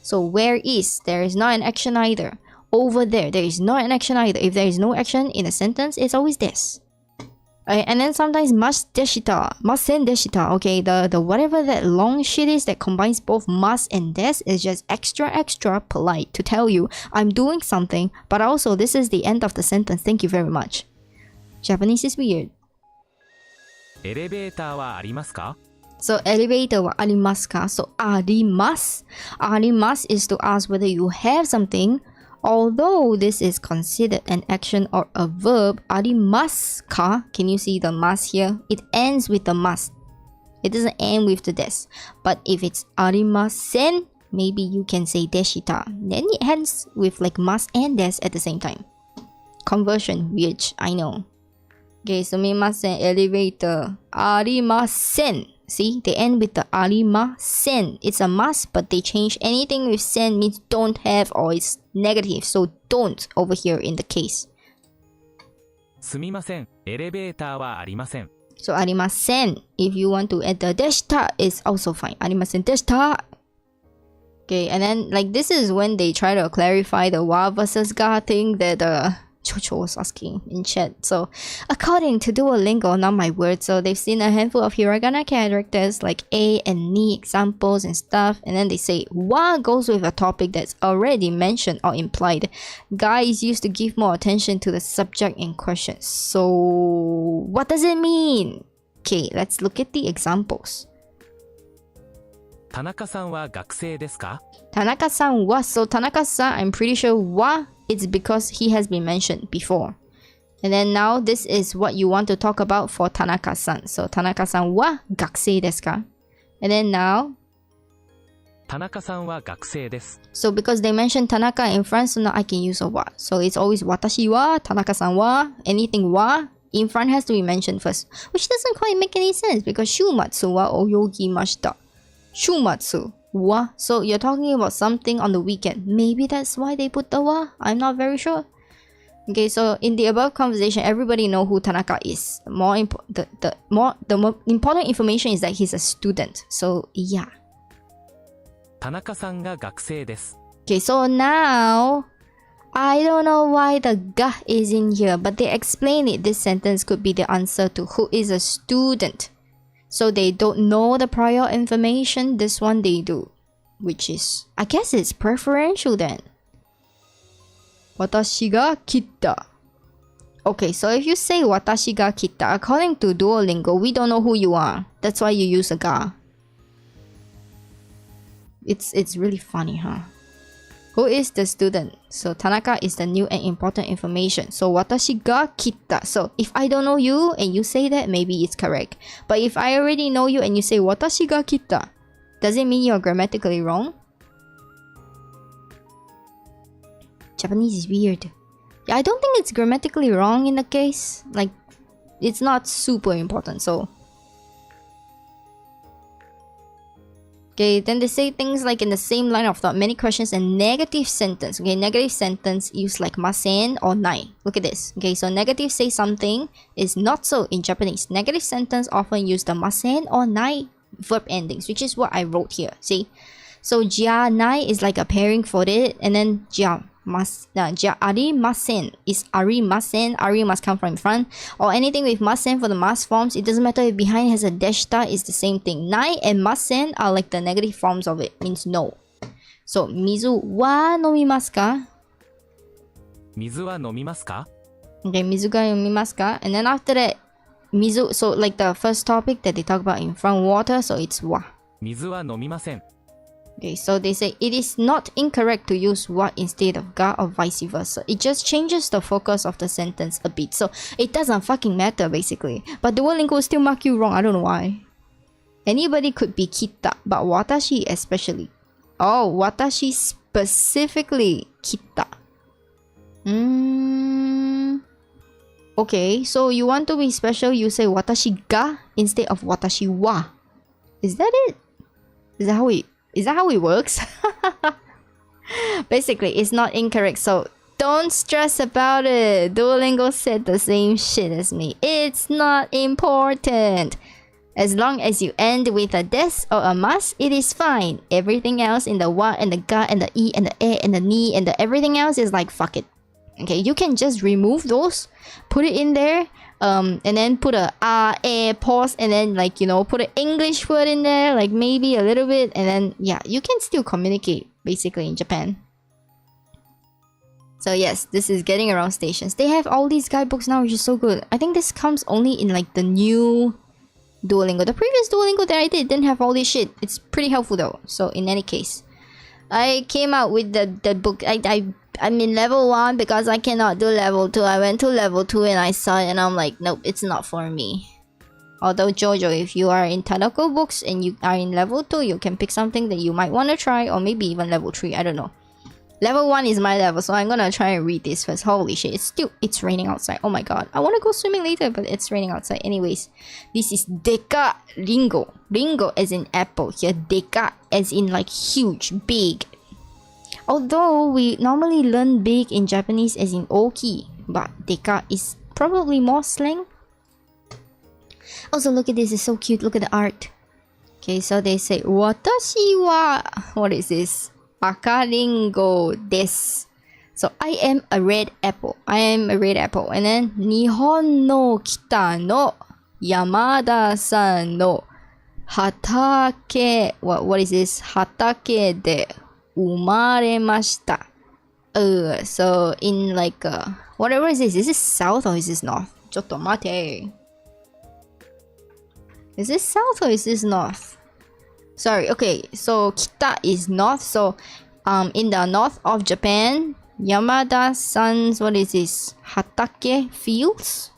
So where is? There is not an action either. Over there is not an action either. If there is no action in a sentence, it's always this. And then sometimes must deshita, masen deshita. Okay, the whatever that long shit is that combines both must and des is just extra polite to tell you I'm doing something, but also this is the end of the sentence. Thank you very much. Japanese is weird. エレベーターはありますか？ So elevator はありますか? So あります. あります is to ask whether you have something. Although this is considered an action or a verb, ありますか? Can you see the mas here? It ends with the must. It doesn't end with the des. But if it's ありません, maybe you can say でした. Then it ends with like must and des at the same time. Conversion, weird, I know. Okay, すみません, elevator ありません. See, they end with the ありません. It's a must, but they change anything with sen means don't have or it's negative. So don't over here in the case. すみません、エレベーターはありません。 So ありません. If you want to add the でした is also fine. ありませんでした. Okay, and then like this is when they try to clarify the wa versus ga thing that Chocho was asking in chat. So according to Duolingo, not my word, so they've seen a handful of hiragana characters like a and ni examples and stuff, and then they say wa goes with a topic that's already mentioned or implied. Ga is used to give more attention to the subject in question. So what does it mean? Okay, let's look at the examples. 田中さんは学生ですか？ Tanaka-san wa. So Tanaka-san, I'm pretty sure wa, it's because he has been mentioned before. And then now this is what you want to talk about for Tanaka-san. So Tanaka-san wa gakusei desu ka? And then now 田中さんは学生です。 so because they mentioned Tanaka in front, so now I can use a wa. So it's always watashi wa, Tanaka-san wa, anything wa in front has to be mentioned first, which doesn't quite make any sense because shumatsu wa oyogimashita. Shumatsu wa. So you're talking about something on the weekend. Maybe that's why they put the wa. I'm not very sure. Okay, so in the above conversation, everybody know who Tanaka is. The more important information is that he's a student. So yeah. 田中さんが学生です。 Okay, so now I don't know why the ga is in here, but they explain it. This sentence could be the answer to who is a student. So they don't know the prior information. This one they do, which is, I guess it's preferential then. 私が切った. Okay, so if you say 私が切った, according to Duolingo, we don't know who you are. That's why you use a ga. It's really funny, huh? Who is the student? So Tanaka is the new and important information. So 私が切った. So if I don't know you and you say that, maybe it's correct. But if I already know you and you say 私が切った, does it mean you're grammatically wrong? Japanese is weird. Yeah, I don't think it's grammatically wrong in the case. Like, it's not super important, so. Okay, then they say things like in the same line of thought, many questions and negative sentence. Okay, negative sentence use like masen or nai. Look at this. Okay, so negative say something is not so in Japanese. Negative sentence often use the masen or nai verb endings, which is what I wrote here. See? So ja nai is like a pairing for it, and then ja arimasen is arimasen. Ari must come from in front, or anything with masen for the mas forms. It doesn't matter if behind has a deshita, it's the same thing. Nai and masen are like the negative forms of it, means no. So mizu wa nomimasu ka? 水は飲みますか？ Okay, mizu ga nomimasu ka? And then after that, mizu, so like the first topic that they talk about in front, water, so it's wa. 水は飲みません。 Okay, so they say it is not incorrect to use what instead of ga or vice versa. It just changes the focus of the sentence a bit. So it doesn't fucking matter basically. But Duolingo will still mark you wrong. I don't know why. Anybody could be kita, but watashi especially. Oh, watashi specifically kita. Okay, so you want to be special, you say watashi ga instead of watashi wa. Is that it? Is that how it works? Basically, it's not incorrect, so don't stress about it. Duolingo said the same shit as me. It's not important. As long as you end with a des or a mas, it is fine. Everything else in the wa and the ga and the e and the e and the ni and the everything else is like fuck it. Okay, you can just remove those, put it in there, and then put a pause, and then like, you know, put an English word in there, like maybe a little bit, and then yeah, you can still communicate basically in Japan. So yes, this is getting around stations. They have all these guidebooks now, which is so good. I think this comes only in like the new Duolingo. The previous Duolingo that I didn't have all this shit. It's pretty helpful though. So in any case, I came out with the book. I'm in level 1 because I cannot do level 2. I went to level 2 and I saw it and I'm like, nope, it's not for me. Although Jojo, if you are in Tadako books and you are in level 2, you can pick something that you might want to try, or maybe even level 3, I don't know. Level 1 is my level, so I'm gonna try and read this first. Holy shit, it's raining outside. Oh my god. I wanna go swimming later, but it's raining outside. Anyways, this is Deka Ringo. Ringo as in apple. Here, Deka as in like huge, big. Although we normally learn big in Japanese as in oki, but deka is probably more slang. Also, look at this, it's so cute. Look at the art. Okay, so they say, Watashi wa, what is this? Akaringo desu. So I am a red apple. I am a red apple. And then, Nihon no kita no Yamada-san no hatake. What is this? Hatake de umaremashita. So in like whatever is this south or is this north? Chotto mate. Is this south or is this north? Sorry, okay, so kita is north, so in the north of Japan, Yamada-san's, what is this? Hatake fields?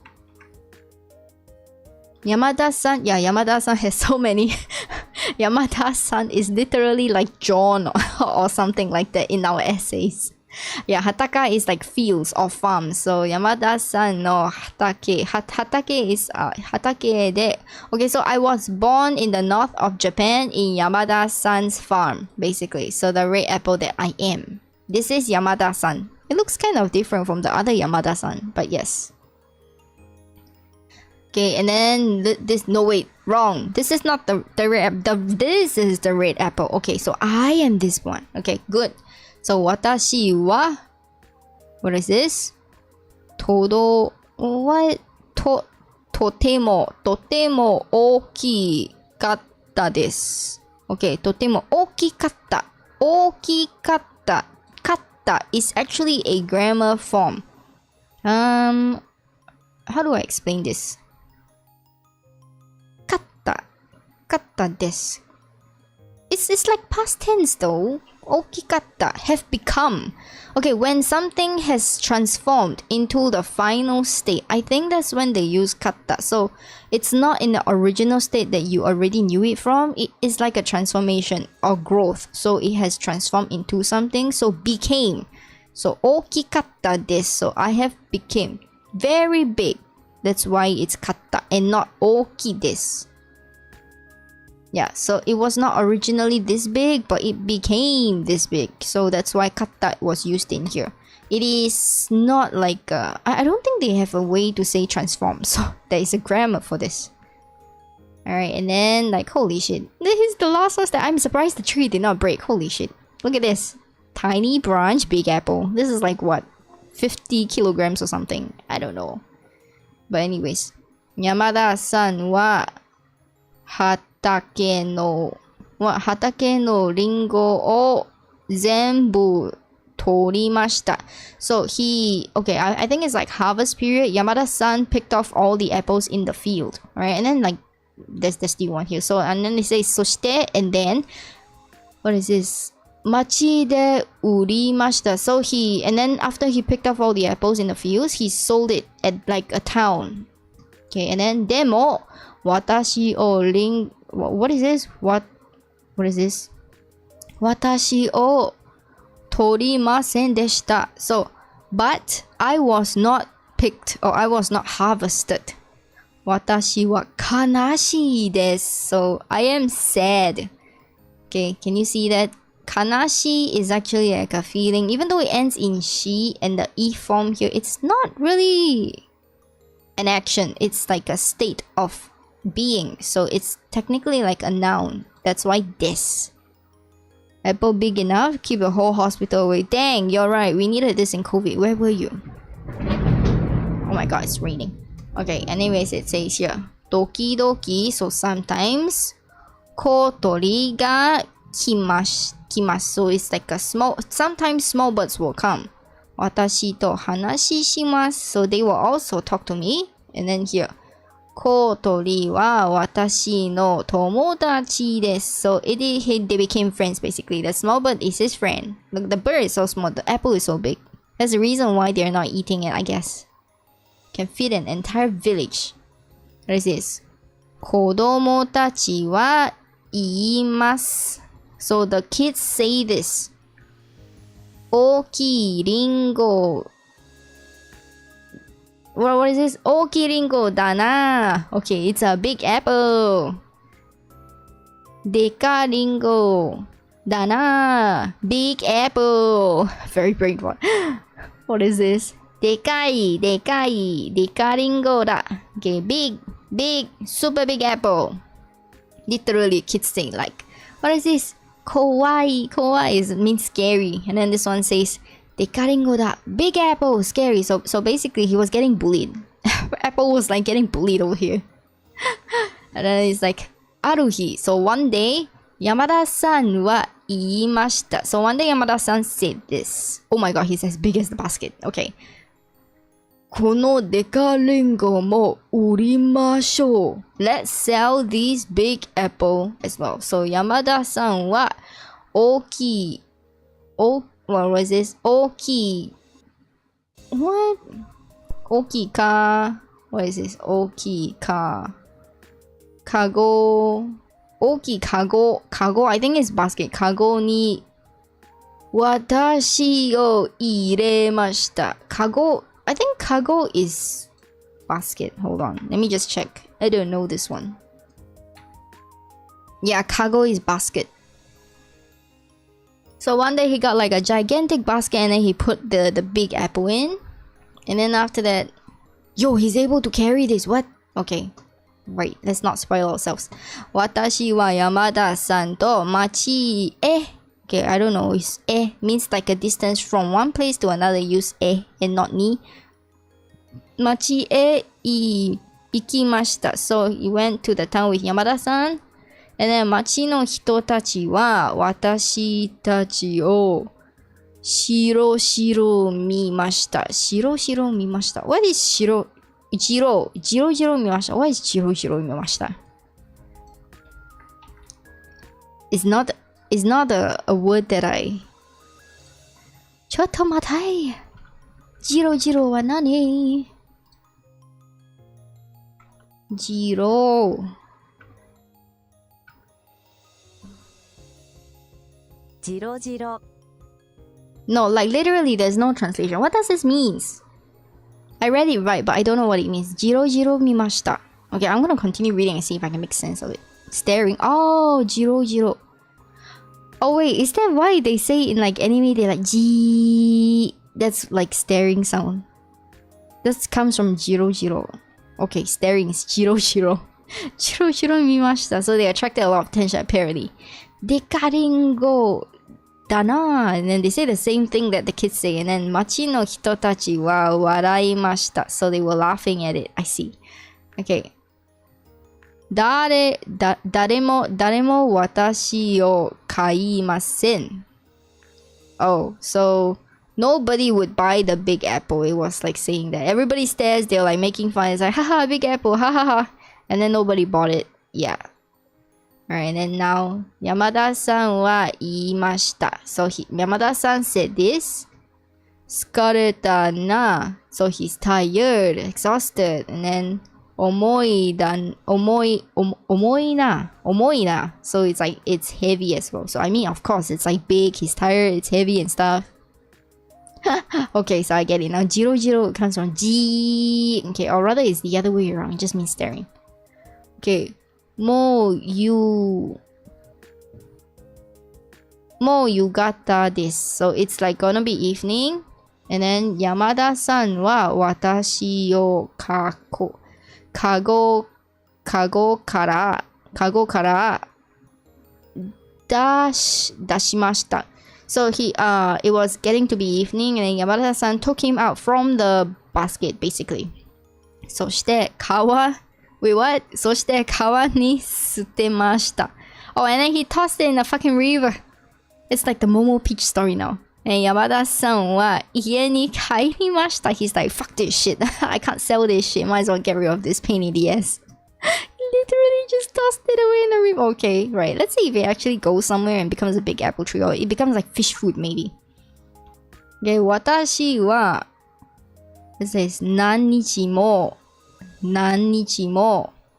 Yamada-san, yeah, Yamada-san has so many. Yamada-san is literally like John or something like that in our essays. Yeah, Hataka is like fields or farms. So Yamada-san no Hatake. Hatake is Hatake de. Okay, so I was born in the north of Japan in Yamada-san's farm, basically. So the red apple that I am. This is Yamada-san. It looks kind of different from the other Yamada-san, but yes. Okay, and then this, no wait, wrong. This is not the red, this is the red apple. Okay, so I am this one. Okay, good. So watashi wa, what is this? Totemo okikatta desu. Okay, totemo okikatta. Okikatta. Katta is actually a grammar form. How do I explain this? Katta desu. It's like past tense though. Okikatta, have become. Okay, when something has transformed into the final state, I think that's when they use katta. So it's not in the original state that you already knew it from. It is like a transformation or growth. So it has transformed into something. So became. So okikatta desu. So I have became very big. That's why it's katta and not oki desu. Yeah, so it was not originally this big, but it became this big. So that's why katta was used in here. It is not like... I don't think they have a way to say transform. So there is a grammar for this. Alright, and then like, holy shit. This is the last one that I'm surprised the tree did not break. Holy shit. Look at this. Tiny branch, big apple. This is like what? 50 kilograms or something. I don't know. But anyways. Yamada-san wa... Hatake no ringo o zenbu torimashita. So he, okay, I think it's like harvest period. Yamada-san picked off all the apples in the field, right? And then like there's the one here. So, and then they say そして and then what is this? 町で売りました. So he, and then after he picked up all the apples in the fields, he sold it at like a town. Okay, and then でも私をwhat is this? What is this? 私を取りませんでした. So, but I was not picked or I was not harvested. 私は悲しいです. So, I am sad. Okay, can you see that? Kanashi is actually like a feeling. Even though it ends in shi and the e form here, it's not really an action. It's like a state of being. So it's technically like a noun. That's why this. Apple big enough? Keep the whole hospital away. Dang, you're right. We needed this in COVID. Where were you? Oh my god, it's raining. Okay, anyways, it says here. Doki doki, so sometimes. Kotori ga kimasu. So it's like a small, sometimes small birds will come. Watashi to hanashi shimasu. So they will also talk to me. And then here. Kotori wa watashi no tomodachi desu. So they became friends basically. The small bird is his friend. Look, the bird is so small. The apple is so big. That's the reason why they're not eating it, I guess. Can feed an entire village. What is this? Kodomo tachi wa iimasu. So the kids say this. Oki ringo. What is this? Oki ringo da na. Okay, it's a big apple. Deka ringo da na. Big apple. Very brave one. What is this? Dekai, dekai, deka ringo da. Okay, big, super big apple. Literally, kids say like, what is this? Kawaii. Kawaii means scary. And then this one says, Dekaringo da. Big apple, scary. So basically he was getting bullied. Apple was like getting bullied over here. And then it's like, Aruhi. So one day, Yamada-san wa iimashita. So one day Yamada-san said this. Oh my god, he's as big as the basket. Okay. このデカリンゴも売りましょう. Let's sell this big apple as well. So 山田さんは大きい what was this? 大きい what? 大きいか what is this? 大きいかかご大きいかご I think it's basket かごに私を入れました かご I think kago is basket. Hold on. Let me just check. I don't know this one. Yeah, kago is basket. So one day he got like a gigantic basket and then he put the big apple in. And then after that, yo, he's able to carry this. What? Okay. Right, let's not spoil ourselves. Watashi wa Yamada-san to machi e. Okay, I don't know. It's e means like a distance from one place to another. Use e and not ni. Machi e ikimashita. So he went to the town with Yamada-san. And then machi no hito tachi wa watashi tachi o shiro mimashita. Shiro mimashita. What is shiro? Jiro mimashita. What is jiro mimashita? It's not a word that I... ちょっと待って。ジロジロは何？ジロ。ジロジロ。 No, like literally there's no translation. What does this mean? I read it right, but I don't know what it means. Jiro mimashita. Okay, I'm gonna continue reading and see if I can make sense of it. Staring. Oh, jiro. Oh wait, is that why they say in like anime they like ji? That's like staring sound. This comes from jiro. Okay, staring is jiro. Jiro mimashita. So they attracted a lot of attention apparently. Dekaringo dana. And then they say the same thing that the kids say. And then machi no hito tachi wa waraimashita. So they were laughing at it. I see. Okay. 誰も私を買いません. Oh, so nobody would buy the big apple. It was like saying that everybody stares, they're like making fun. It's like, haha, big apple, ha. And then nobody bought it. Yeah. Alright, and now Yamada-san wa iimashita. So Yamada-san said this. Skareta na. So he's tired, exhausted, and then omoi na. So it's like it's heavy as well. So I mean, of course, it's like big. He's tired. It's heavy and stuff. Okay, so I get it now. Jiro jiro comes from ji. Okay, or rather, it's the other way around. It just means staring. Okay, mo yugata desu. So it's like gonna be evening. And then Yamada-san wa watashi o kago kara dashimashita. So it was getting to be evening, and then Yamada-san took him out from the basket, basically. そして川 wait, what? そして川に捨てました. Oh, and then he tossed it in the fucking river. It's like the Momo Peach story now. And Yamada-san wa ie ni kairimashita. He's like, fuck this shit. I can't sell this shit. Might as well get rid of this pain in the ass. Literally just tossed it away in the river. Okay, right. Let's see if it actually goes somewhere and becomes a big apple tree, or it becomes like fish food maybe. Okay, watashi wa, it says 何日も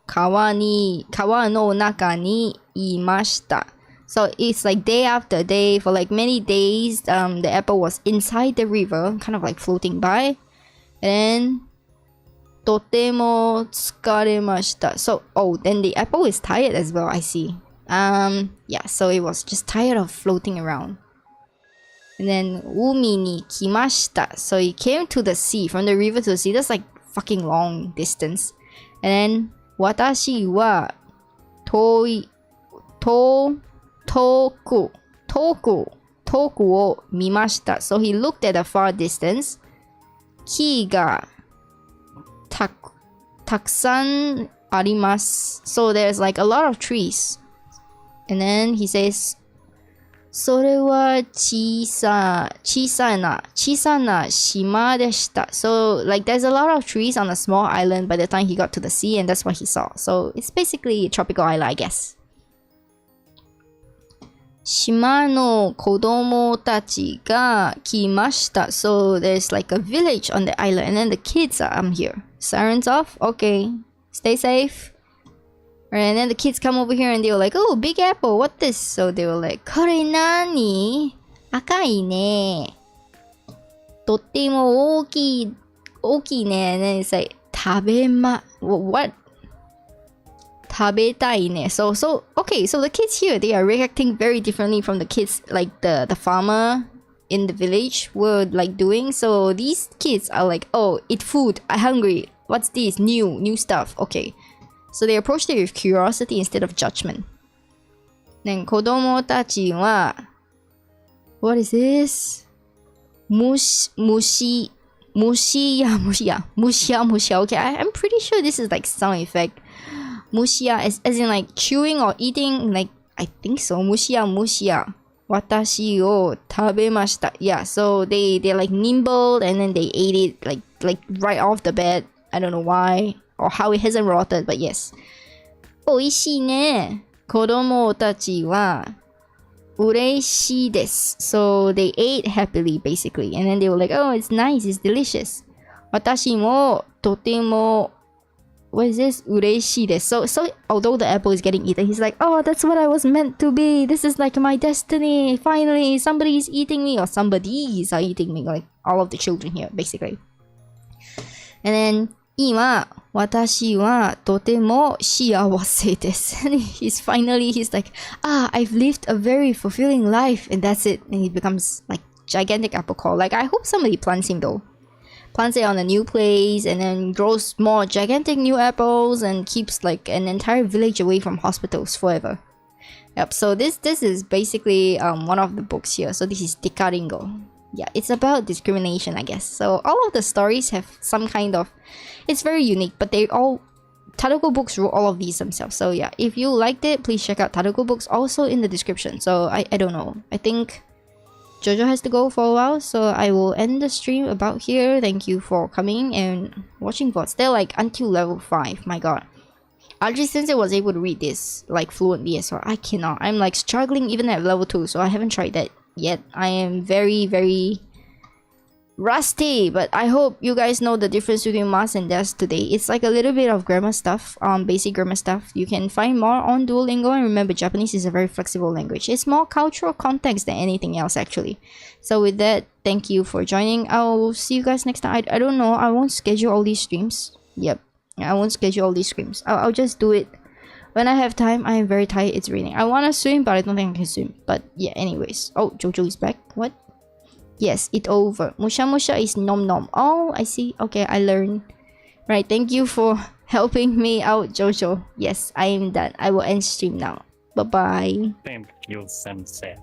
川の中にいました. So it's like day after day, for like many days, the apple was inside the river, kind of like floating by. And then とても疲れました. So, oh, then the apple is tired as well, I see. Yeah, so it was just tired of floating around. And then 海に来ました. So it came to the sea, from the river to the sea. That's like fucking long distance. And then 私は遠くを見ました. So he looked at a far distance. 木がたくさんあります. So there's like a lot of trees. And then he says, それは小さな島でした. So like there's a lot of trees on a small island by the time he got to the sea, and that's what he saw. So it's basically a tropical island, I guess. 島の子供たちが来ました. So there's like a village on the island, and then the kids are here. Sirens off? Okay. Stay safe. Right, and then the kids come over here and they were like, oh, big apple, what this? So they were like, これ何? 赤いね. とっても大きいね. And then it's like, 食べま... What? 食べたいね. So, okay, so the kids here, they are reacting very differently from the kids, like the farmer in the village were like doing. So these kids are like, oh, eat food, I'm hungry. What's this? New stuff. Okay. So they approached it with curiosity instead of judgment. Then 子供たちは what is this? 虫や。Okay, I'm pretty sure this is like sound effect. 虫や as in like chewing or eating, like I think so. 虫や。私を食べました. Yeah, so they like nibbled and then they ate it like right off the bat. I don't know why or how it hasn't rotted, but yes. 美味しいね. 子供たちは嬉しいです. So they ate happily basically, and then they were like, oh, it's nice, it's delicious. 私もとても what is this? 嬉しいです. So although the apple is getting eaten, he's like, oh, that's what I was meant to be. This is like my destiny. Finally, somebody's eating me, or somebody's eating me, like all of the children here, basically. And then 今私はとても幸せです. And he's like, I've lived a very fulfilling life, and that's it. And he becomes like gigantic apple core. Like, I hope somebody plants him though. Plants it on a new place and then grows more gigantic new apples and keeps like an entire village away from hospitals forever. Yep, so this is basically one of the books here. So this is Dekaringo. Yeah, it's about discrimination, I guess. So all of the stories have some kind of... It's very unique, but they all... Tadoko Books wrote all of these themselves. So yeah, if you liked it, please check out Tadoko Books, also in the description. So I don't know. I think Jojo has to go for a while, so I will end the stream about here. Thank you for coming and watching VODs. They're like until level 5, my god. Adri Sensei was able to read this like fluently as well. I cannot. I'm like struggling even at level 2, so I haven't tried that yet. I am very, very rusty, but I hope you guys know the difference between mas and des today. It's like a little bit of grammar stuff, basic grammar stuff. You can find more on Duolingo, and remember, Japanese is a very flexible language. It's more cultural context than anything else, actually. So with that, thank you for joining. I'll see you guys next time. I don't know. I won't schedule all these streams. Yep, I won't schedule all these streams. I'll just do it when I have time. I am very tired. It's raining. I want to swim, but I don't think I can swim. But yeah, anyways. Oh, Jojo is back. What? Yes, it over. Musha musha is nom nom. Oh, I see. Okay, I learned. Right, thank you for helping me out, Jojo. Yes, I am done. I will end stream now. Bye-bye. Thank you, Sensei.